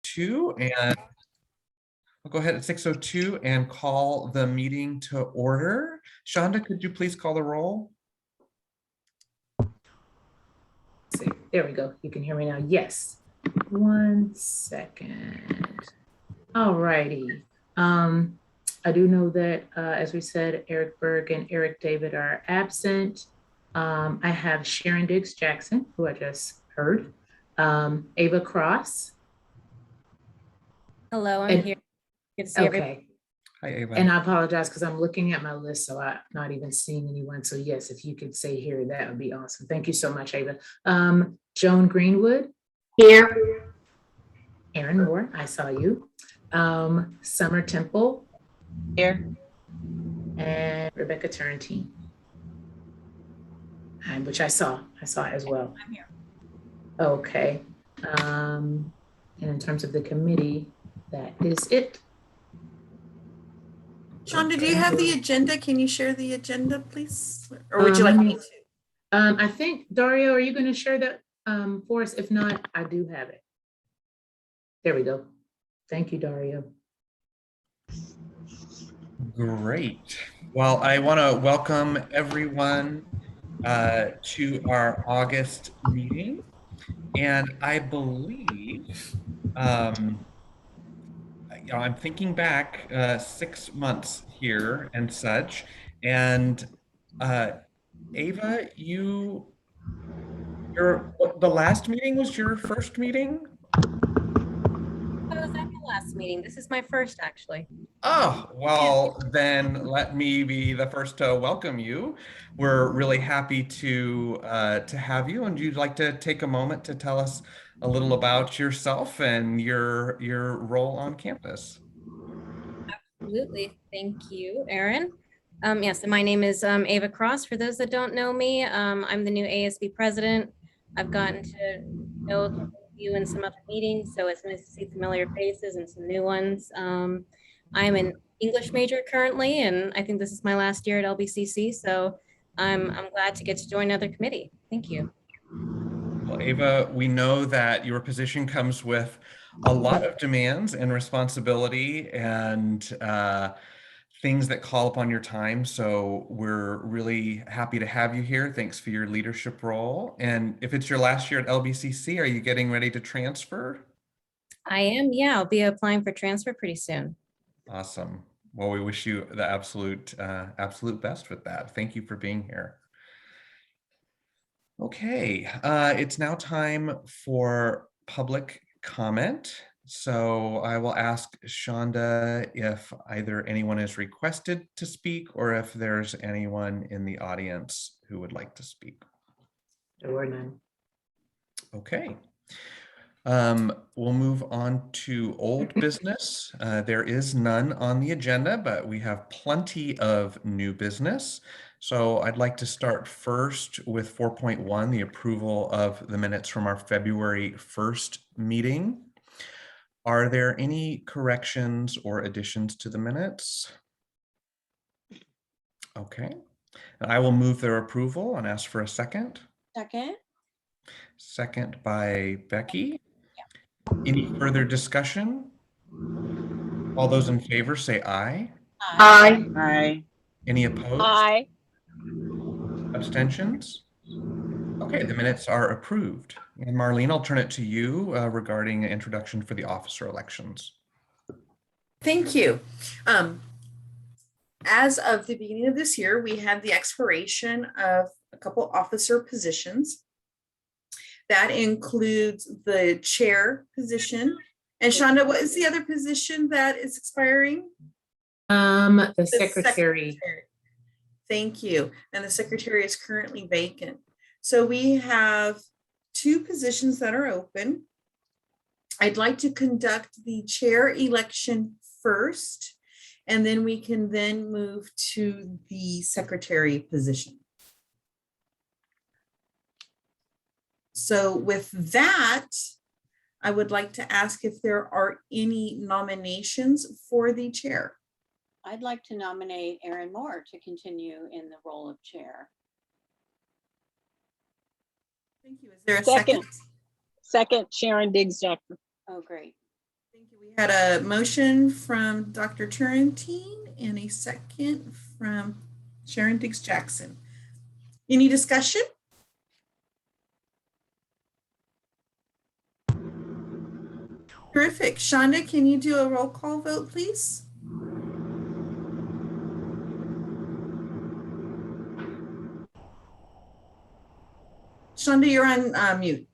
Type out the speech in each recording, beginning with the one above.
2, and I'll go ahead at 6:02 and call the meeting to order. Shonda, could you please call the roll? There we go. You can hear me now. Yes. 1 second. All righty. I do know that, as we said, Eric Berg and Eric David are absent. I have Sharon Diggs Jackson, who I just heard. Ava Cross. Hello, I'm here. Good to see everybody. Okay. Hi, Ava. And I apologize because I'm looking at my list, so I'm not even seeing anyone. So yes, if you could say here, that would be awesome. Thank you so much, Ava. Joan Greenwood. Here. Aaron Moore, I saw you. Summer Temple. Here. And Rebecca Turrentine. Which I saw as well. I'm here. Okay. And in terms of the committee, that is it. Shonda, do you have the agenda? Can you share the agenda, please? Or would you like me to? I think, Dario, are you going to share that for us? If not, I do have it. There we go. Thank you, Dario. Great. Well, I want to welcome everyone to our August meeting. And I believe, I'm thinking back 6 months here and such. And Ava, the last meeting was your first meeting? I was at the last meeting. This is my first, actually. Oh, well, then let me be the first to welcome you. We're really happy to have you. And you'd like to take a moment to tell us a little about yourself and your role on campus. Absolutely. Thank you, Aaron. Yes, and my name is Ava Cross. For those that don't know me, I'm the new ASB president. I've gotten to know you in some other meetings, so it's nice to see familiar faces and some new ones. I'm an English major currently, and I think this is my last year at LBCC, so I'm glad to get to join another committee. Thank you. Well, Ava, we know that your position comes with a lot of demands and responsibility and things that call upon your time. So we're really happy to have you here. Thanks for your leadership role. And if it's your last year at LBCC, are you getting ready to transfer? I am, yeah. I'll be applying for transfer pretty soon. Awesome. Well, we wish you the absolute best with that. Thank you for being here. Okay, it's now time for public comment. So I will ask Shonda if either anyone is requested to speak or if there's anyone in the audience who would like to speak. There were none. Okay. We'll move on to old business. There is none on the agenda, but we have plenty of new business. So I'd like to start first with 4.1, the approval of the minutes from our February 1st meeting. Are there any corrections or additions to the minutes? Okay, I will move their approval and ask for a second. Second. Second by Becky. Any further discussion? All those in favor say aye. Aye. Aye. Any opposed? Aye. Abstentions? Okay, the minutes are approved. And Marlene, I'll turn it to you regarding introduction for the officer elections. Thank you. As of the beginning of this year, we had the expiration of a couple officer positions. That includes the chair position. And Shonda, what is the other position that is expiring? The secretary. Thank you. And the secretary is currently vacant. So we have 2 positions that are open. I'd like to conduct the chair election first, and then we can then move to the secretary position. So with that, I would like to ask if there are any nominations for the chair. I'd like to nominate Aaron Moore to continue in the role of chair. Thank you. Is there a second? Second, Sharon Diggs Jackson. Oh, great. Thank you. We had a motion from Dr. Turrentine and a second from Sharon Diggs Jackson. Any discussion? Terrific. Shonda, can you do a roll call vote, please? Shonda, you're on mute.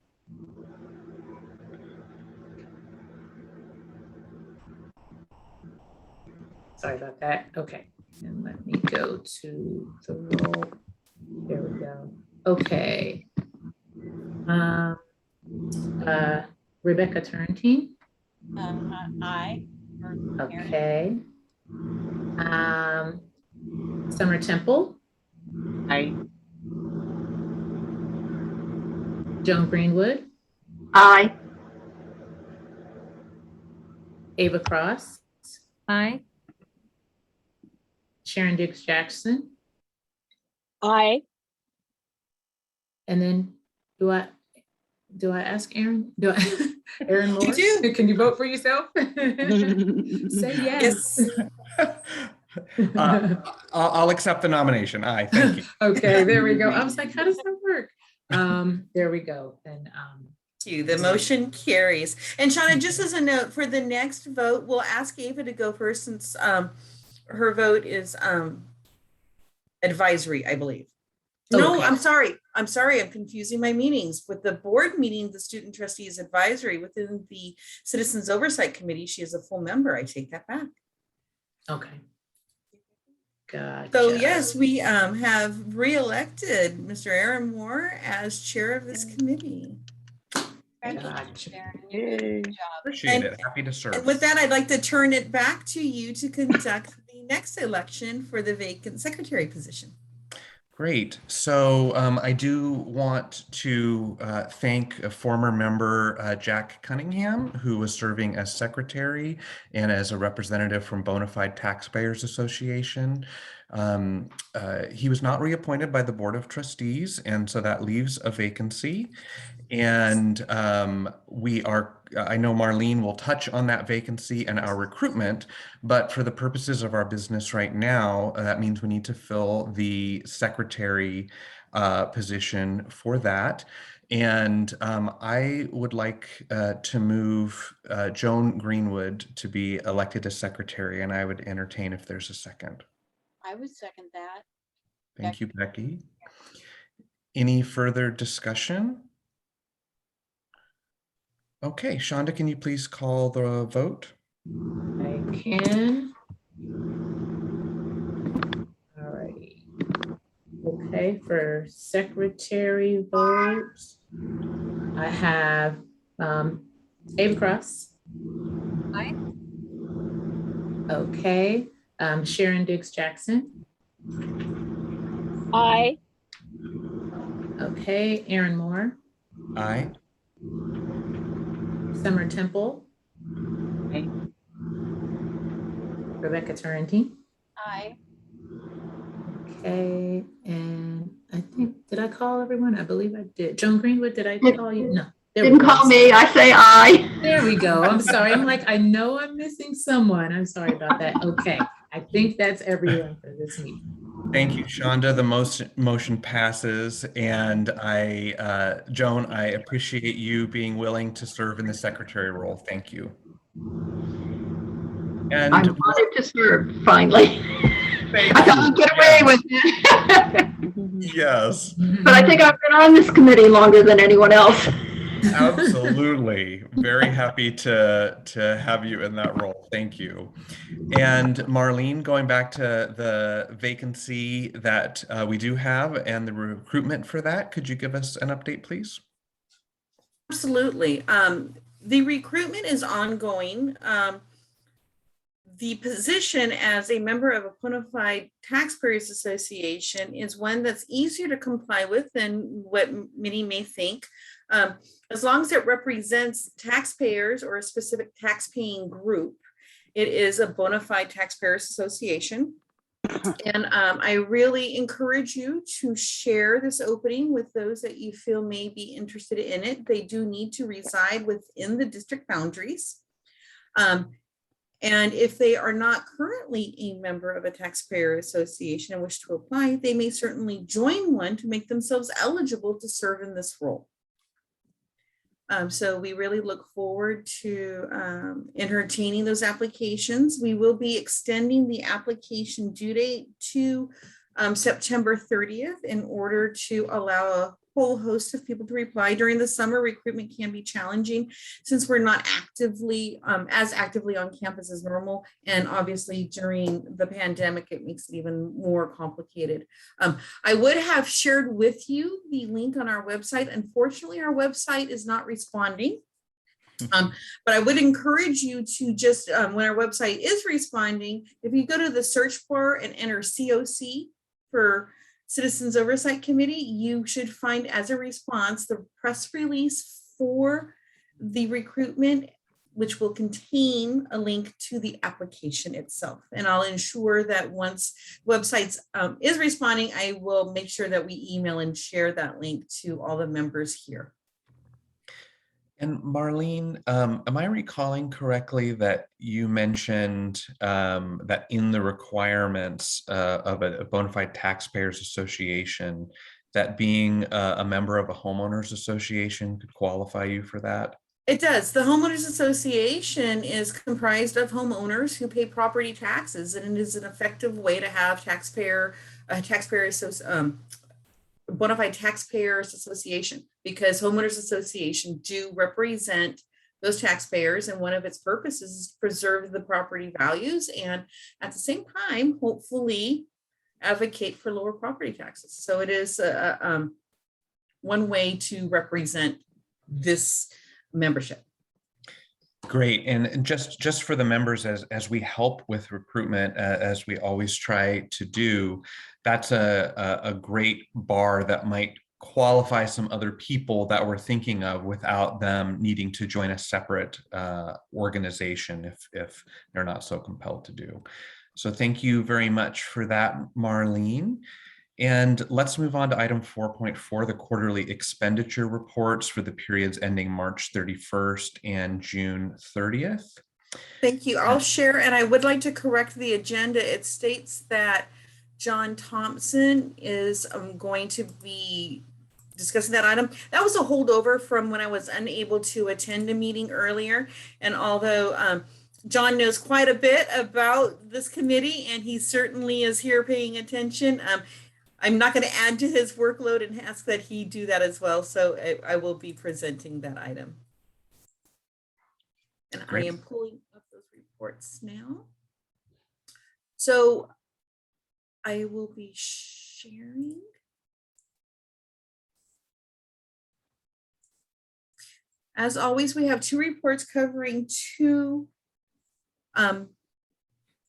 Sorry about that. Okay, and let me go to the roll. There we go. Okay. Rebecca Turrentine. Aye. Okay. Summer Temple. Aye. Joan Greenwood. Aye. Ava Cross. Aye. Sharon Diggs Jackson. Aye. And then do I ask Aaron? Aaron Moore? You do. Can you vote for yourself? Say yes. I'll accept the nomination. Aye, thank you. Okay, there we go. I was like, how does that work? There we go. And Thank you. The motion carries. And Shauna, just as a note, for the next vote, we'll ask Ava to go first since her vote is advisory, I believe. No, Okay. I'm sorry. I'm confusing my meetings. With the board meeting, the student trustee is advisory. Within the Citizens Oversight Committee, she is a full member. I take that back. okay. Gotcha. So yes, we have re-elected Mr. Aaron Moore as chair of this committee. Congratulations, Gotcha. Sharon. Yay. Good job. Appreciate it. Happy to serve. And with that, I'd like to turn it back to you to conduct the next election for the vacant secretary position. Great. So I do want to thank a former member, Jack Cunningham, who was serving as secretary and as a representative from Bonafide Taxpayers Association. He was not reappointed by the Board of Trustees, and so that leaves a vacancy. And I know Marlene will touch on that vacancy and our recruitment, but for the purposes of our business right now, that means we need to fill the secretary position for that. And I would like to move Joan Greenwood to be elected as secretary, and I would entertain if there's a second. I would second that. Thank you, Becky. Any further discussion? Okay, Shonda, can you please call the vote? I can. All righty. Okay, for secretary votes, I have Ava Cross. Aye. Okay, Sharon Diggs Jackson. Aye. Okay, Aaron Moore. Aye. Summer Temple. Aye. Rebecca Turrentine. Aye. Okay, and I think, did I call everyone? I believe I did. Joan Greenwood, did I call you? No. Didn't call me. I say aye. There we go. I'm sorry. I'm like, I know I'm missing someone. I'm sorry about that. Okay, I think that's everyone for this meeting. Thank you, Shonda. The motion passes, and Joan, I appreciate you being willing to serve in the secretary role. Thank you. And I'm honored to serve, finally. thank I thought you. I'd get away with it. Yes, But I think I've been on this committee longer than anyone else. absolutely. Very happy to have you in that role. Thank you. And Marlene, going back to the vacancy that we do have and the recruitment for that, could you give us an update, please? Absolutely. The recruitment is ongoing. The position as a member of a Bonafide Taxpayers Association is one that's easier to comply with than what many may think. As long as it represents taxpayers or a specific tax-paying group, it is a Bonafide Taxpayers Association. And I really encourage you to share this opening with those that you feel may be interested in it. They do need to reside within the district boundaries. And if they are not currently a member of a taxpayer association and wish to apply, they may certainly join one to make themselves eligible to serve in this role. So we really look forward to entertaining those applications. We will be extending the application due date to September 30th in order to allow a whole host of people to reply. During the summer, recruitment can be challenging since we're not actively as actively on campus as normal. And obviously during the pandemic, it makes it even more complicated. I would have shared with you the link on our website. Unfortunately, our website is not responding. But I would encourage you to just, when our website is responding, if you go to the search bar and enter COC for Citizens Oversight Committee, you should find as a response the press release for the recruitment, which will contain a link to the application itself. And I'll ensure that once websites is responding, I will make sure that we email and share that link to all the members here. And Marlene, am I recalling correctly that you mentioned that in the requirements of a bona fide taxpayers association, that being a member of a homeowners association could qualify you for that? It does. The homeowners association is comprised of homeowners who pay property taxes, and it is an effective way to have bona fide taxpayers association, because homeowners association do represent those taxpayers, and one of its purposes is to preserve the property values and at the same time hopefully advocate for lower property taxes. So it is one way to represent this membership. Great. And just for the members, as we help with recruitment, as we always try to do, that's a great bar that might qualify some other people that we're thinking of without them needing to join a separate organization if they're not so compelled to do. So thank you very much for that, Marlene. And let's move on to item 4.4, the quarterly expenditure reports for the periods ending March 31st and June 30th. Thank you. I'll share, and I would like to correct the agenda. It states that John Thompson is going to be discussing that item. That was a holdover from when I was unable to attend a meeting earlier. And although John knows quite a bit about this committee, and he certainly is here paying attention, I'm not going to add to his workload and ask that he do that as well. So I will be presenting that item. And great. I am pulling up those reports now. So I will be sharing. As always, we have two reports covering two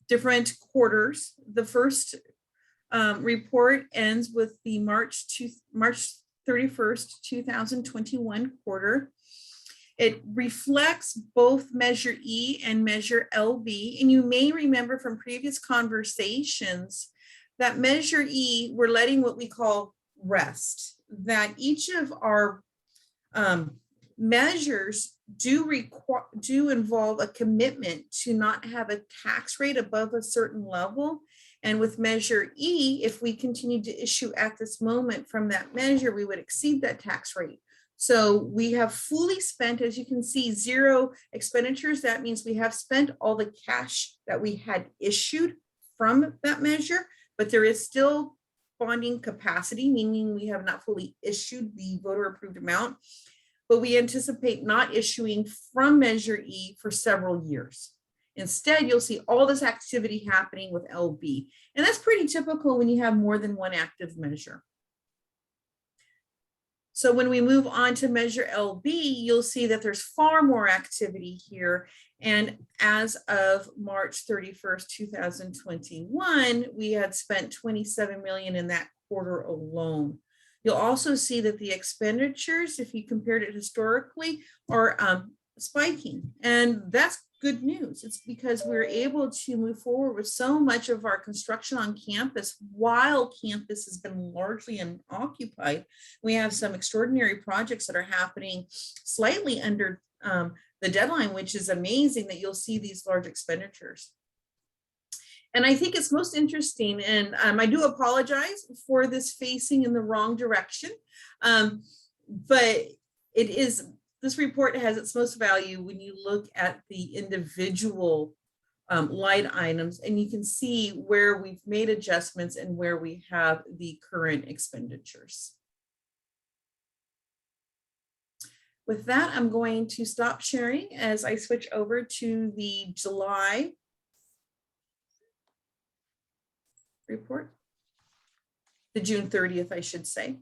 different quarters. The first report ends with the March 31st, 2021 quarter. It reflects both Measure E and Measure LB. And you may remember from previous conversations that Measure E, we're letting what we call rest, that each of our measures do involve a commitment to not have a tax rate above a certain level. And with Measure E, if we continue to issue at this moment from that measure, we would exceed that tax rate. So we have fully spent, as you can see, zero expenditures. That means we have spent all the cash that we had issued from that measure, but there is still bonding capacity, meaning we have not fully issued the voter approved amount, but we anticipate not issuing from Measure E for several years. Instead, you'll see all this activity happening with LB. And that's pretty typical when you have more than one active measure. So when we move on to Measure LB, you'll see that there's far more activity here. And as of March 31st, 2021, we had spent $27 million in that quarter alone. You'll also see that the expenditures, if you compared it historically, are spiking. And that's good news. It's because we're able to move forward with so much of our construction on campus while campus has been largely unoccupied. We have some extraordinary projects that are happening slightly under the deadline, which is amazing that you'll see these large expenditures. And I think it's most interesting, and I do apologize for this facing in the wrong direction, but this report has its most value when you look at the individual line items, and you can see where we've made adjustments and where we have the current expenditures. With that, I'm going to stop sharing as I switch over to the July report, the June 30th, I should say.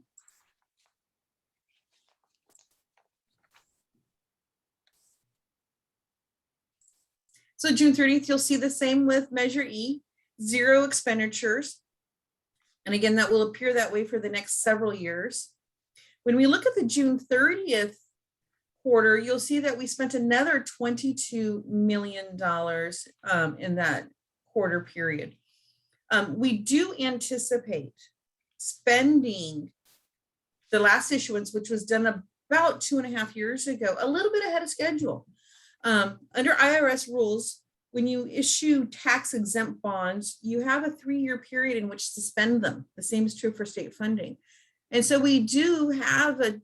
So June 30th, you'll see the same with Measure E, 0 expenditures. And again, that will appear that way for the next several years. When we look at the June 30th quarter, you'll see that we spent another $22 million in that quarter period. We do anticipate spending the last issuance, which was done about 2.5 years ago, a little bit ahead of schedule. Under IRS rules, when you issue tax exempt bonds, you have a 3-year period in which to spend them. The same is true for state funding. And so we do have a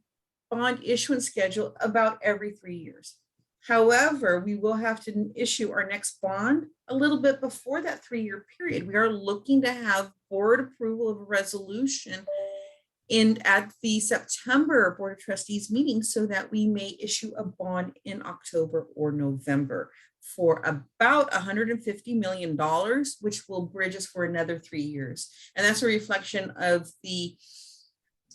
bond issuance schedule about every 3 years. However, we will have to issue our next bond a little bit before that 3-year period. We are looking to have board approval of a resolution at the September Board of Trustees meeting so that we may issue a bond in October or November for about $150 million, which will bridge us for another 3 years. And that's a reflection of the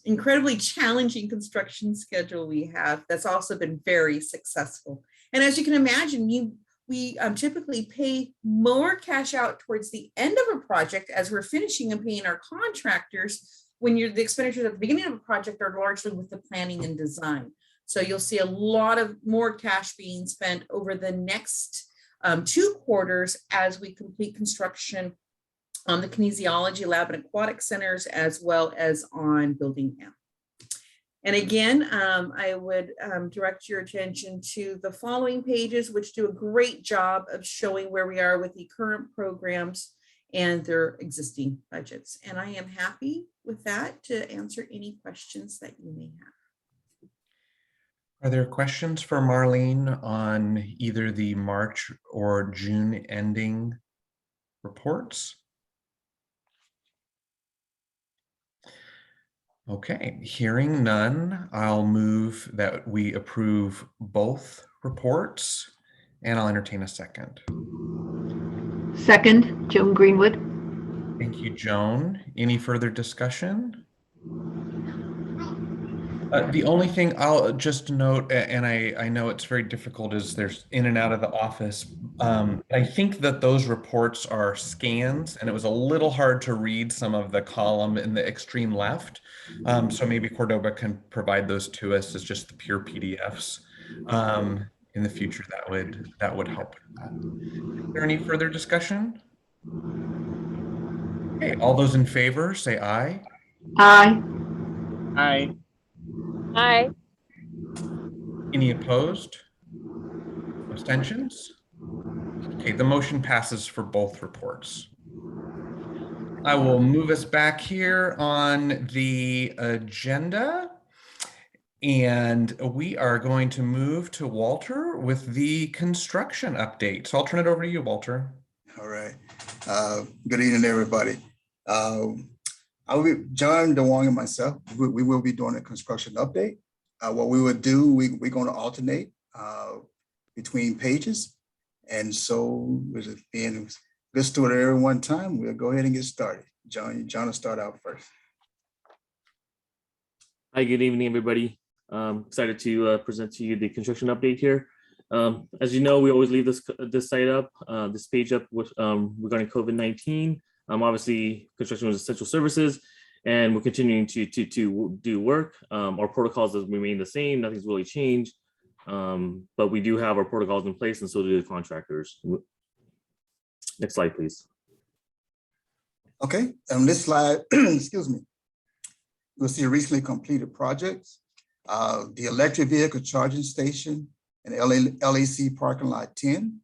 incredibly challenging construction schedule we have that's also been very successful. And as you can imagine, we typically pay more cash out towards the end of a project as we're finishing and paying our contractors, when the expenditures at the beginning of a project are largely with the planning and design. So you'll see a lot of more cash being spent over the next 2 quarters as we complete construction on the kinesiology lab and aquatic centers, as well as on building M. And again, I would direct your attention to the following pages, which do a great job of showing where we are with the current programs and their existing budgets. And I am happy with that to answer any questions that you may have. Are there questions for Marlene on either the March or June ending reports? Okay, hearing none, I'll move that we approve both reports, and I'll entertain a second. Second, Joan Greenwood. Thank you, Joan. Any further discussion? The only thing I'll just note, and I know it's very difficult, is there's in and out of the office. I think that those reports are scans, and it was a little hard to read some of the column in the extreme left. So maybe Cordoba can provide those to us as just the pure PDFs. In the future, that would help with that. Is there any further discussion? Okay, all those in favor say aye. Aye. Aye. Aye. Any opposed? Abstentions? Okay, the motion passes for both reports. I will move us back here on the agenda, and we are going to move to Walter with the construction update. So I'll turn it over to you, Walter. All right. Good evening, everybody. I will be John DeWong and myself. We will be doing a construction update. What we would do, we're going to alternate between pages. And so, with it being good steward at every one time, we'll go ahead and get started. John will start out first. Hi, good evening, everybody. Excited to present to you the construction update here. As you know, we always leave this site up, this page up with regarding COVID-19. Obviously, construction was essential services, and we're continuing to do work. Our protocols have remained the same. Nothing's really changed, but we do have our protocols in place, and so do the contractors. Next slide, please. Okay, on this slide, excuse me, you'll see recently completed projects. The electric vehicle charging station and LAC parking lot 10.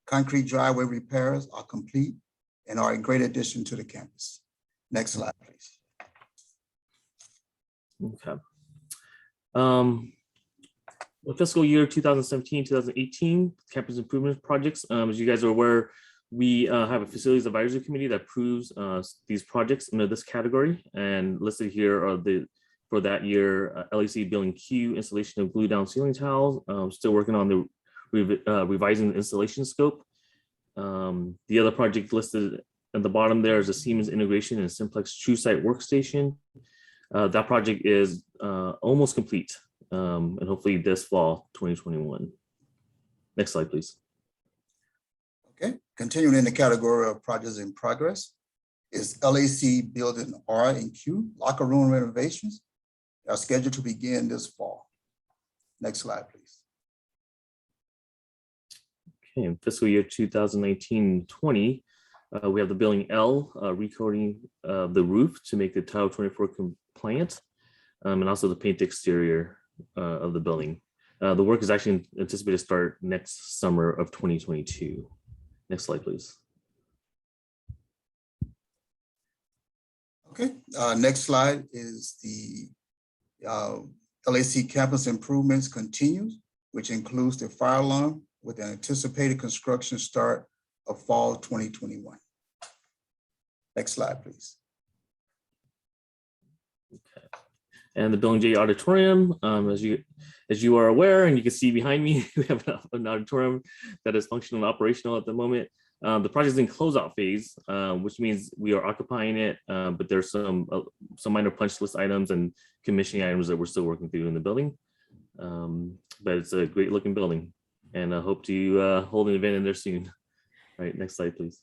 Concrete driveway repairs are complete and are a great addition to the campus. Next slide, please. Okay. The fiscal year 2017-2018 campus improvement projects. As you guys are aware, we have a facilities advisory committee that approves these projects under this category, and listed here are for that year, LAC Building Q, installation of glue down ceiling tiles. Still working on the revising the installation scope. The other project listed at the bottom there is a Siemens integration and Simplex TrueSite workstation. That project is almost complete, and hopefully this fall 2021. Next slide, please. Okay, continuing in the category of projects in progress is LAC Building R and Q locker room renovations are scheduled to begin this fall. Next slide, please. Okay, in fiscal year 2019-20, we have the building L recoating the roof to make the Title 24 compliant, and also the paint exterior of the building. The work is actually anticipated to start next summer of 2022. Next slide, please. Okay, next slide is the LAC campus improvements continues, which includes the fire alarm with an anticipated construction start of fall 2021. Next slide, please. Okay. And the Building J auditorium, as you are aware, and you can see behind me, we have an auditorium that is functional and operational at the moment. The project is in closeout phase, which means we are occupying it, but there's some minor punch list items and commissioning items that we're still working through in the building. But it's a great looking building, and I hope to hold an event in there soon. All right, next slide, please.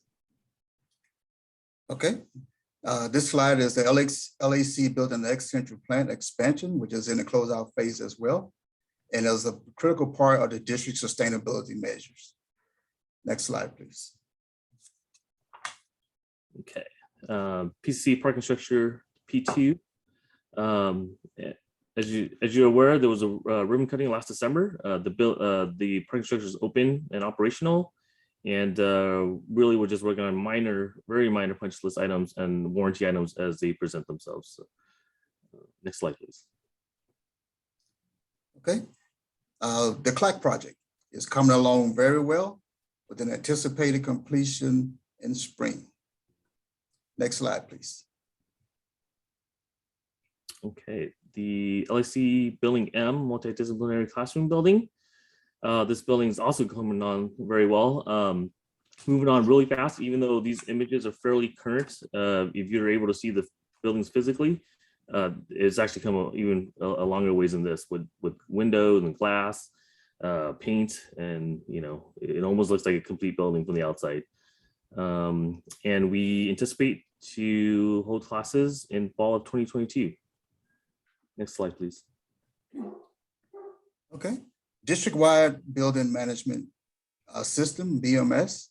Okay, this slide is the LAC Building X Central Plant expansion, which is in the closeout phase as well, and is a critical part of the district sustainability measures. Next slide, please. Okay, PCC parking structure P2. As you're aware, there was a ribbon cutting last December. The parking structure is open and operational, and really we're just working on very minor punch list items and warranty items as they present themselves. So, next slide, please. Okay, the CLAC project is coming along very well with an anticipated completion in spring. Next slide, please. Okay, the LAC Building M multidisciplinary classroom building. This building is also coming on very well. Moving on really fast, even though these images are fairly current. If you're able to see the buildings physically, it's actually come even a longer ways than this with windows and glass, paint, and it almost looks like a complete building from the outside. And we anticipate to hold classes in fall of 2022. Next slide, please. Okay, district-wide building management system, BMS,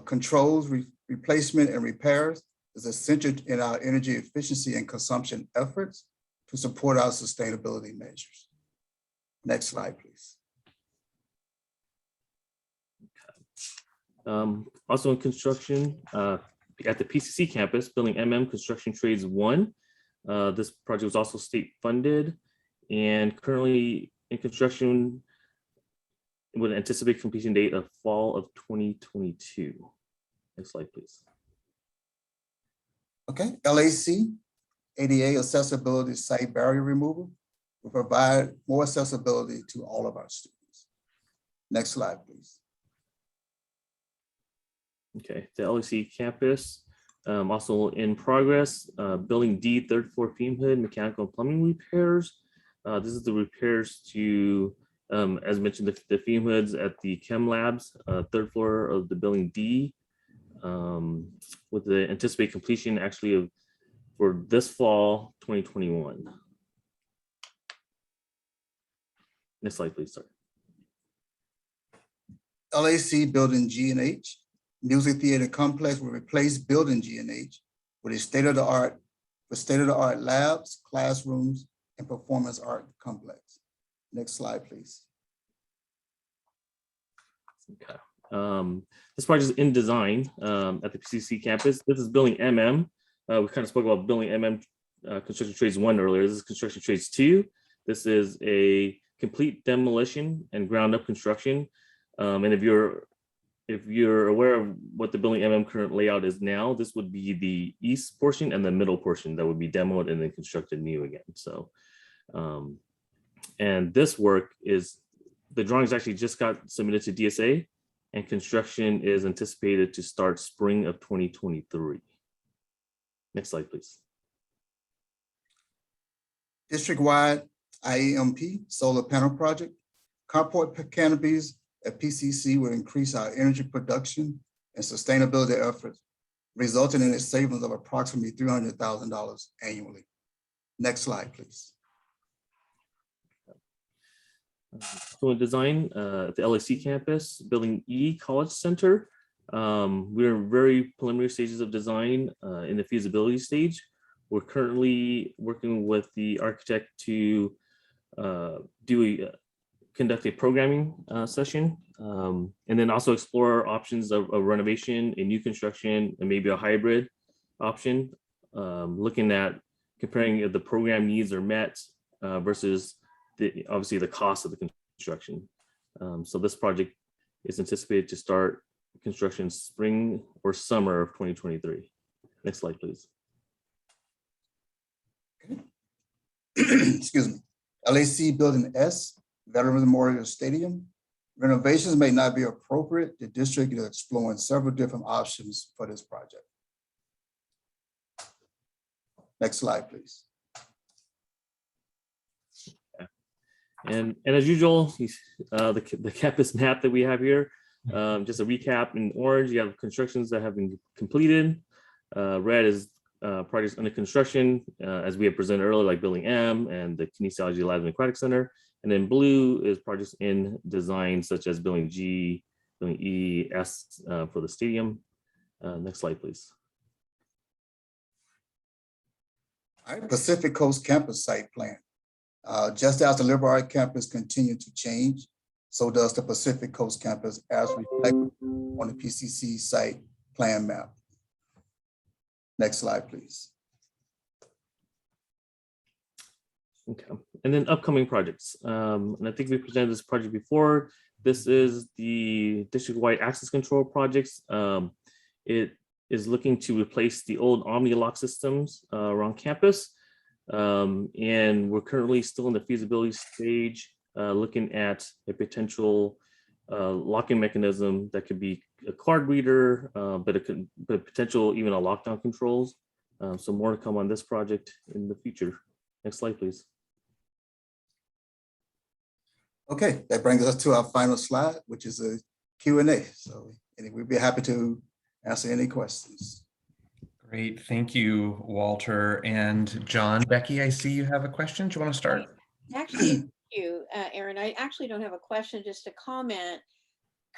controls replacement and repairs is essential in our energy efficiency and consumption efforts to support our sustainability measures. Next slide, please. Also in construction at the PCC campus, building MM Construction Trades 1. This project was also state funded and currently in construction with an anticipated completion date of fall of 2022. Next slide, please. Okay, LAC ADA accessibility site barrier removal will provide more accessibility to all of our students. Next slide, please. Okay, the LAC campus, also in progress, building D, third floor fume hood, mechanical and plumbing repairs. This is the repairs to, as mentioned, the fume hoods at the chem labs, third floor of the building D, with the anticipated completion actually for this fall, 2021. Next slide, please, sorry. LAC building G and H. Music Theater Complex will replace building G and H with a state-of-the-art labs, classrooms, and performance art complex. Next slide, please. Okay. This project is in design at the PCC campus. This is building MM. We kind of spoke about building MM construction trades 1 earlier. This is construction trades 2. This is a complete demolition and ground up construction. And if you're aware of what the building MM current layout is now, this would be the east portion and the middle portion that would be demoed and then constructed new again. So, and this work is, the drawings actually just got submitted to DSA, and construction is anticipated to start spring of 2023. Next slide, please. District-wide IEMP solar panel project. Carport canopies at PCC will increase our energy production and sustainability efforts, resulting in a savings of approximately $300,000 annually. Next slide, please. So in design at the LAC campus, building E College Center. We're in very preliminary stages of design in the feasibility stage. We're currently working with the architect to conduct a programming session, and then also explore options of renovation, a new construction, and maybe a hybrid option, looking at comparing if the program needs are met versus obviously the cost of the construction. So this project is anticipated to start construction spring or summer of 2023. Next slide, please. Excuse me. LAC Building S, Veterans Memorial Stadium. Renovations may not be appropriate. The district is exploring several different options for this project. Next slide, please. And as usual, the campus map that we have here, just a recap. In orange, you have constructions that have been completed. Red is projects under construction, as we have presented earlier, like Building M and the Kinesiology Labs and Aquatic Center. And then blue is projects in design, such as Building G, Building E, S for the stadium. Next slide, please. All right, Pacific Coast Campus Site Plan. Just as the liberal arts campus continues to change, so does the Pacific Coast Campus as reflected on the PCC site plan map. Next slide, please. Okay, and then upcoming projects. And I think we presented this project before. This is the district-wide access control projects. It is looking to replace the old Omni lock systems around campus. And we're currently still in the feasibility stage, looking at a potential locking mechanism that could be a card reader, but potential even a lockdown controls. So more to come on this project in the future. Next slide, please. Okay, that brings us to our final slide, which is a Q&A. So we'd be happy to answer any questions. Great, thank you, Walter. And John, Becky, I see you have a question. Do you want to start? Actually, thank you, Aaron. I actually don't have a question, just a comment.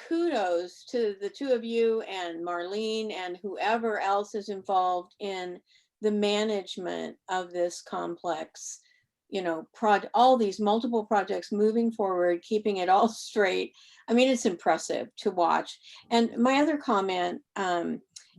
Kudos to the two of you and Marlene and whoever else is involved in the management of this complex, you know, all these multiple projects moving forward, keeping it all straight. I mean, it's impressive to watch. And my other comment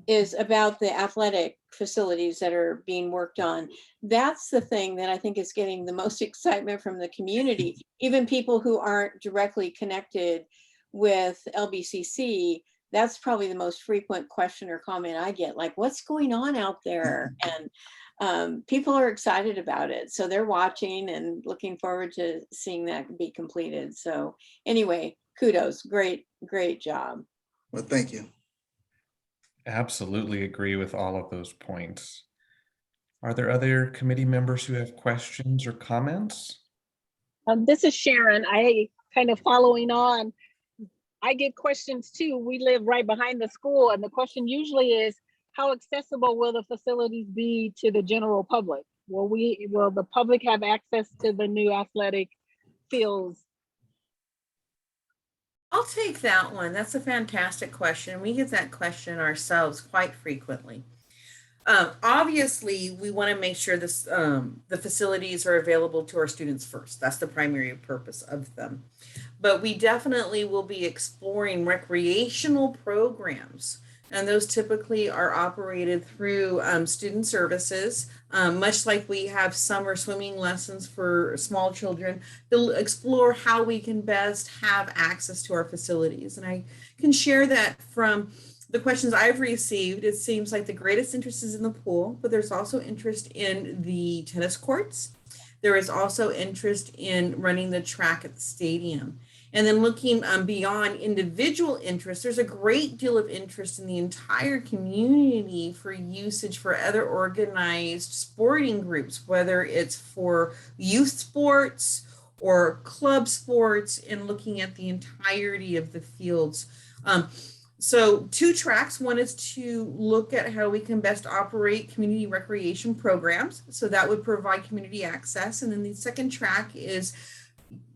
is about the athletic facilities that are being worked on. That's the thing that I think is getting the most excitement from the community. Even people who aren't directly connected with LBCC, that's probably the most frequent question or comment I get, like, what's going on out there? And people are excited about it. So they're watching and looking forward to seeing that be completed. So anyway, kudos, great job. Well, thank you. Absolutely agree with all of those points. Are there other committee members who have questions or comments? This is Sharon. I kind of following on. I get questions too. We live right behind the school, and the question usually is, how accessible will the facilities be to the general public? Will the public have access to the new athletic fields? I'll take that one. That's a fantastic question. We get that question ourselves quite frequently. Obviously, we want to make sure this the facilities are available to our students first. That's the primary purpose of them. but we definitely will be exploring recreational programs. And those typically are operated through student services, much like we have summer swimming lessons for small children. They'll explore how we can best have access to our facilities. And I can share that from the questions I've received, it seems like the greatest interest is in the pool, but there's also interest in the tennis courts. There is also interest in running the track at the stadium. And then looking beyond individual interests, there's a great deal of interest in the entire community for usage for other organized sporting groups, whether it's for youth sports or club sports, and looking at the entirety of the fields. So 2 tracks. One is to look at how we can best operate community recreation programs. So that would provide community access. And then the second track is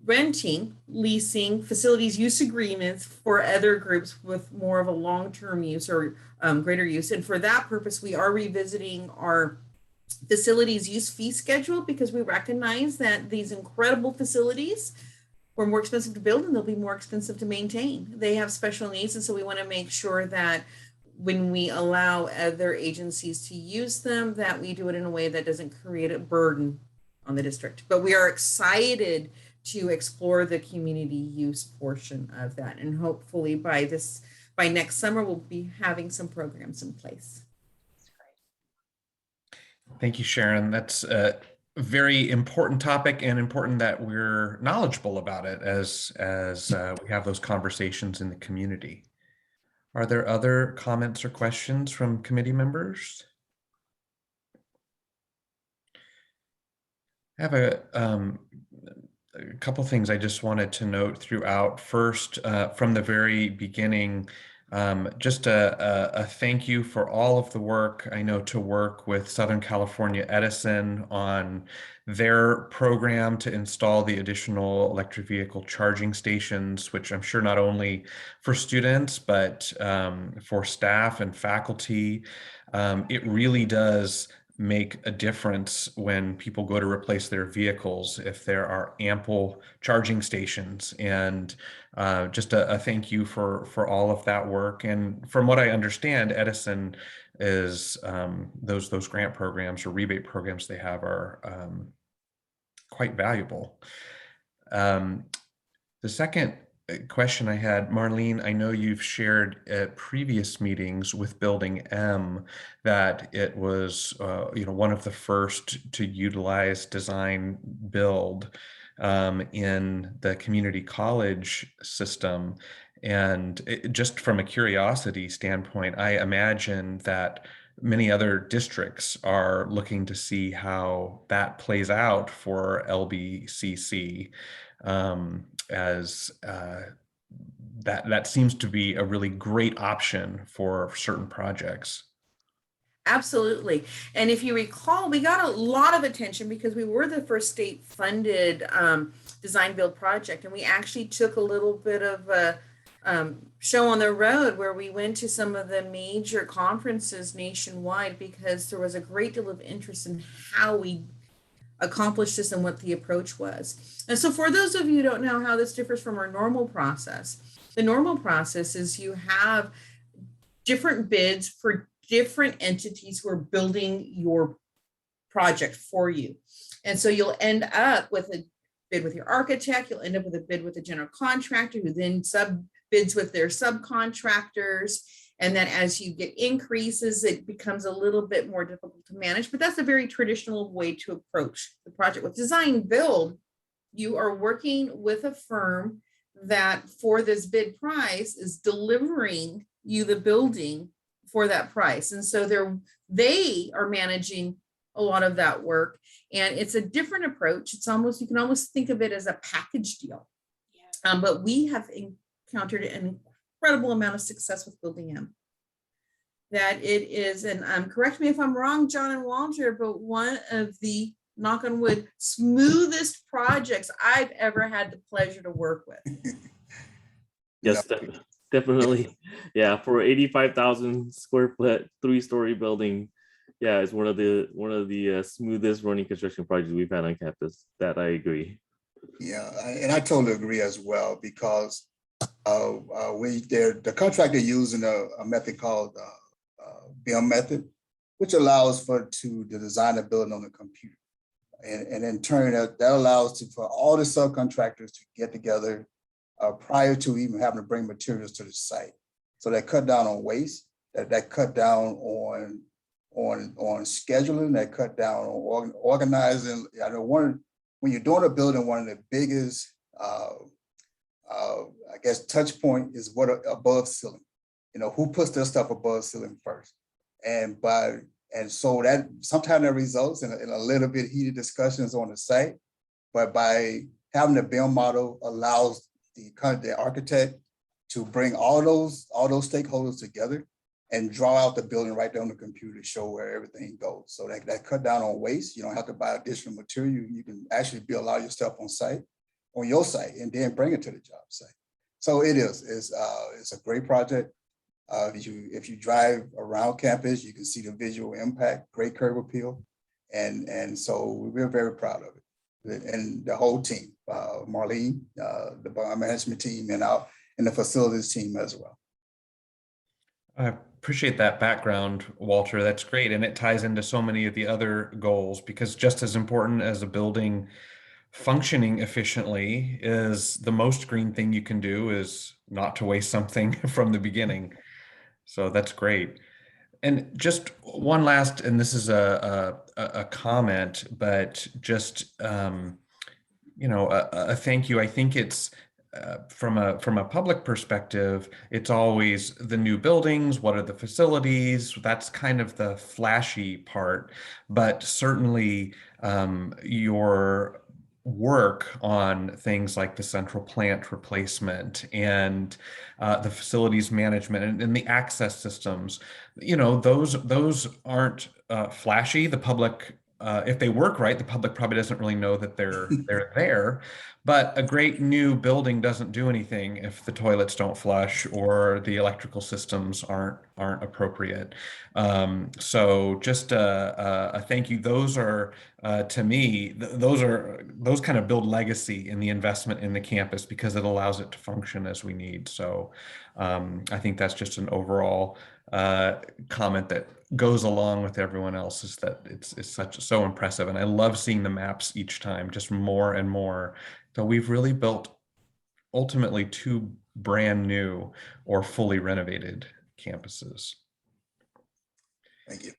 renting, leasing, facilities use agreements for other groups with more of a long-term use or greater use. And for that purpose, we are revisiting our facilities use fee schedule, because we recognize that these incredible facilities were more expensive to build and they'll be more expensive to maintain. They have special needs. And so we want to make sure that when we allow other agencies to use them, that we do it in a way that doesn't create a burden on the district. But we are excited to explore the community use portion of that. And hopefully by next summer, we'll be having some programs in place. Thank you, Sharon. That's a very important topic, and important that we're knowledgeable about it as we have those conversations in the community. Are there other comments or questions from committee members? I have a couple things I just wanted to note throughout. First, from the very beginning, just a thank you for all of the work. I know to work with Southern California Edison on their program to install the additional electric vehicle charging stations, which I'm sure not only for students, but for staff and faculty. It really does make a difference when people go to replace their vehicles if there are ample charging stations. And just a thank you for all of that work. And from what I understand, Edison is those grant programs or rebate programs they have are quite valuable. The second question I had, Marlene, I know you've shared at previous meetings with Building M that it was one of the first to utilize design build in the community college system. And just from a curiosity standpoint, I imagine that many other districts are looking to see how that plays out for LBCC. As that seems to be a really great option for certain projects. Absolutely. And if you recall, we got a lot of attention because we were the first state funded design build project. And we actually took a little bit of a show on the road where we went to some of the major conferences nationwide, because there was a great deal of interest in how we accomplished this and what the approach was. And so for those of you who don't know how this differs from our normal process, the normal process is you have different bids for different entities who are building your project for you. And so you'll end up with a bid with your architect, you'll end up with a bid with a general contractor who then sub bids with their subcontractors. And then as you get increases, it becomes a little bit more difficult to manage, but that's a very traditional way to approach the project. With design build, you are working with a firm that for this bid price is delivering you the building for that price. And so they are managing a lot of that work. And it's a different approach. It's almost, you can almost think of it as a package deal. Yeah. But we have encountered an incredible amount of success with Building M. That it is, and correct me if I'm wrong, John and Walter, but one of the, knock on wood, smoothest projects I've ever had the pleasure to work with. Yes, definitely. Yeah, for 85,000 square foot, 3-story building. Yeah, it's one of the smoothest running construction projects we've had on campus. That I agree. Yeah, and I totally agree as well, because the contractor using a method called BIM method, which allows to design a building on the computer. And in turn, that allows for all the subcontractors to get together prior to even having to bring materials to the site. So that cut down on waste, that cut down on scheduling, that cut down on organizing. I know when you're doing a building, one of the biggest, I guess, touch point is what above ceiling. You know, who puts their stuff above ceiling first? And so that sometimes that results in a little bit heated discussions on the site, but by having the BIM model allows the architect to bring all those stakeholders together and draw out the building right there on the computer to show where everything goes. So that cut down on waste. You don't have to buy additional material. You can actually build all your stuff on your site, and then bring it to the job site. So it's a great project. If you drive around campus, you can see the visual impact, great curb appeal. And so we're very proud of it. And the whole team, Marlene, the bond management team, and the facilities team as well. I appreciate that background, Walter. That's great. And it ties into so many of the other goals, because just as important as a building functioning efficiently is the most green thing you can do is not to waste something from the beginning. So that's great. And just one last, and this is a comment, but just a thank you. I think it's from a public perspective, it's always the new buildings, what are the facilities? That's kind of the flashy part, but certainly your work on things like the central plant replacement and the facilities management and the access systems, those aren't flashy. The public, if they work right, the public probably doesn't really know that they're there. But a great new building doesn't do anything if the toilets don't flush or the electrical systems aren't appropriate. So just a thank you. Those are to me, those kind of build legacy in the investment in the campus, because it allows it to function as we need. So I think that's just an overall comment that goes along with everyone else, is that it's so impressive. And I love seeing the maps each time, just more and more. So we've really built ultimately 2 brand new or fully renovated campuses. Thank you.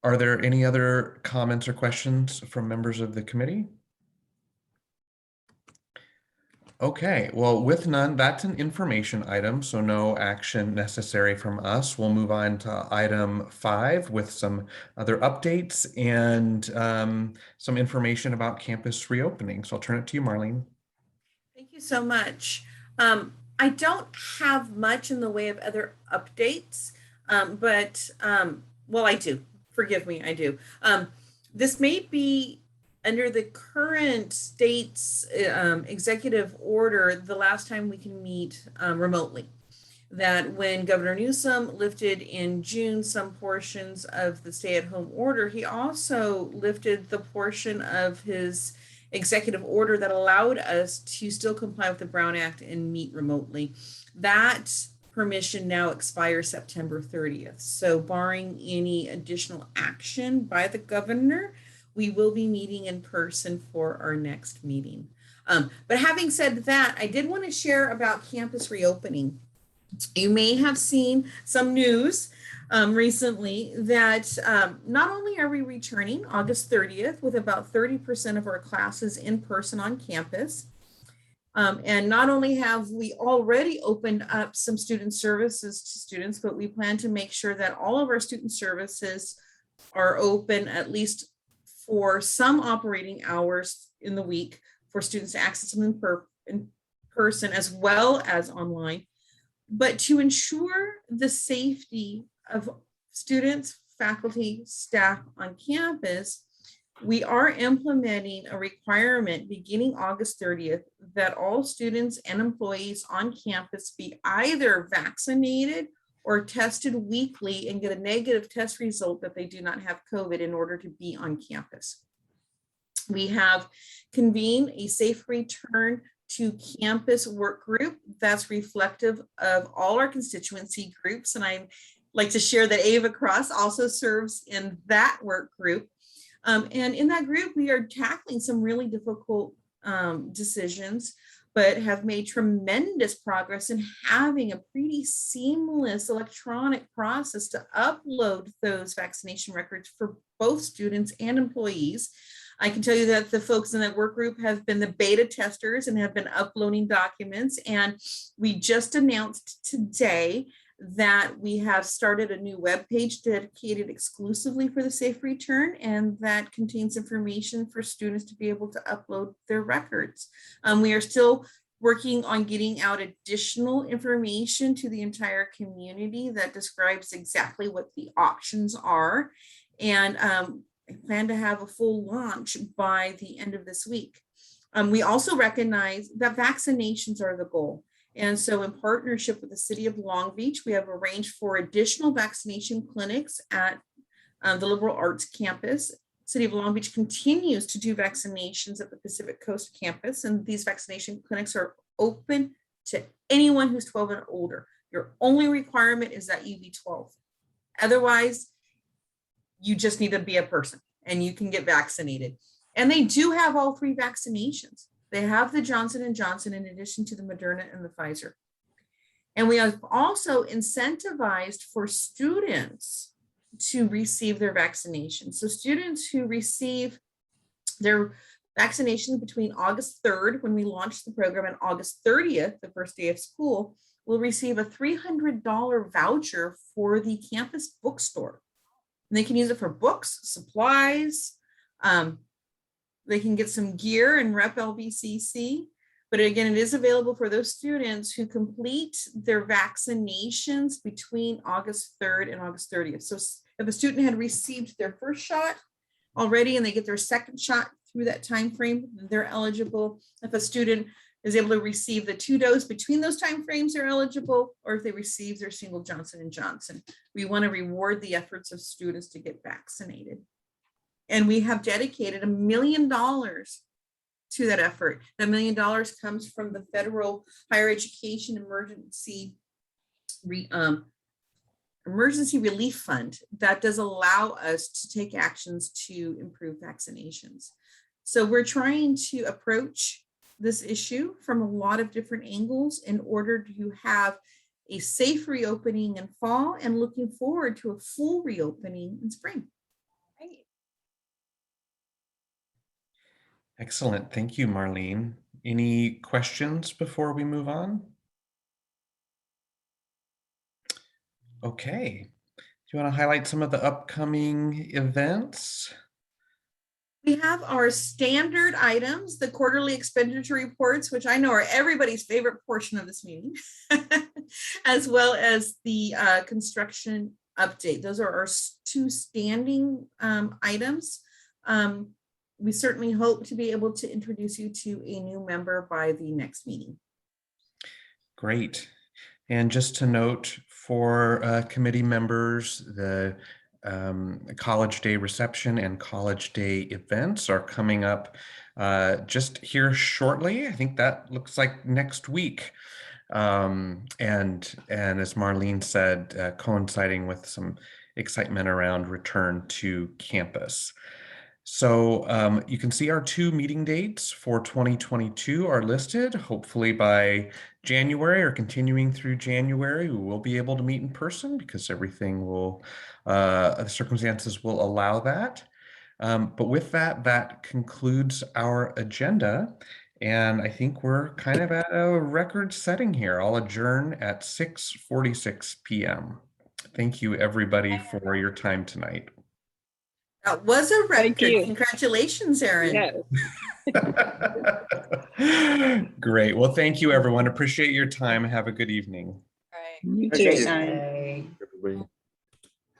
Are there any other comments or questions from members of the committee? Okay, well, with none, that's an information item, so no action necessary from us. We'll move on to item 5 with some other updates and some information about campus reopening. So I'll turn it to you, Marlene. Thank you so much. I don't have much in the way of other updates, but I do. Forgive me, I do. This may be under the current state's executive order, the last time we can meet remotely. That when Governor Newsom lifted in June some portions of the stay-at-home order, he also lifted the portion of his executive order that allowed us to still comply with the Brown Act and meet remotely. That permission now expires September 30th. So barring any additional action by the governor, we will be meeting in person for our next meeting. But having said that, I did want to share about campus reopening. You may have seen some news recently that not only are we returning August 30th with about 30% of our classes in person on campus, and not only have we already opened up some student services to students, but we plan to make sure that all of our student services are open at least for some operating hours in the week for students to access them in person as well as online. But to ensure the safety of students, faculty, staff on campus, we are implementing a requirement beginning August 30th that all students and employees on campus be either vaccinated or tested weekly and get a negative test result that they do not have COVID in order to be on campus. We have convened a safe return to campus work group that's reflective of all our constituency groups. And I like to share that Ava Cross also serves in that work group. And in that group, we are tackling some really difficult decisions, but have made tremendous progress in having a pretty seamless electronic process to upload those vaccination records for both students and employees. I can tell you that the folks in that work group have been the beta testers and have been uploading documents. And we just announced today that we have started a new web page dedicated exclusively for the safe return, and that contains information for students to be able to upload their records. We are still working on getting out additional information to the entire community that describes exactly what the options are. And I plan to have a full launch by the end of this week. We also recognize that vaccinations are the goal. And so in partnership with the City of Long Beach, we have arranged for additional vaccination clinics at the Liberal Arts campus. City of Long Beach continues to do vaccinations at the Pacific Coast campus, and these vaccination clinics are open to anyone who's 12 and older. Your only requirement is that you be 12. Otherwise, you just need to be a person and you can get vaccinated. And they do have all 3 vaccinations. They have the Johnson & Johnson in addition to the Moderna and the Pfizer. And we have also incentivized for students to receive their vaccination. So students who receive their vaccination between August 3rd, when we launched the program, and August 30th, the first day of school, will receive a $300 voucher for the campus bookstore. And they can use it for books, supplies, they can get some gear and rep LBCC, but again, it is available for those students who complete their vaccinations between August 3rd and August 30th. So if a student had received their first shot already and they get their second shot through that time frame, they're eligible. If a student is able to receive the 2 doses between those time frames, they're eligible, or if they receive their single Johnson & Johnson. We want to reward the efforts of students to get vaccinated. And we have dedicated $1 million to that effort. That $1 million comes from the Federal Higher Education Emergency Relief Fund that does allow us to take actions to improve vaccinations. So we're trying to approach this issue from a lot of different angles in order to have a safe reopening in fall and looking forward to a full reopening in spring. Excellent. Thank you, Marlene. Any questions before we move on? Okay. Do you want to highlight some of the upcoming events? We have our standard items, the quarterly expenditure reports, which I know are everybody's favorite portion of this meeting, as well as the construction update. Those are our 2 standing items. We certainly hope to be able to introduce you to a new member by the next meeting. Great. And just to note for committee members, the College Day reception and College Day events are coming up just here shortly. I think that looks like next week. And as Marlene said, coinciding with some excitement around return to campus. So you can see our 2 meeting dates for 2022 are listed. Hopefully by January or continuing through January, we will be able to meet in person because everything will, the circumstances will allow that. But with that, that concludes our agenda. And I think we're kind of at a record setting here. I'll adjourn at 6:46 p.m. Thank you, everybody, for your time tonight. That was a record. Thank you. Congratulations, Erin. Yes. Great. Well, thank you, everyone. Appreciate your time. Have a good evening. Right. You Thank too. you. Bye. Everybody.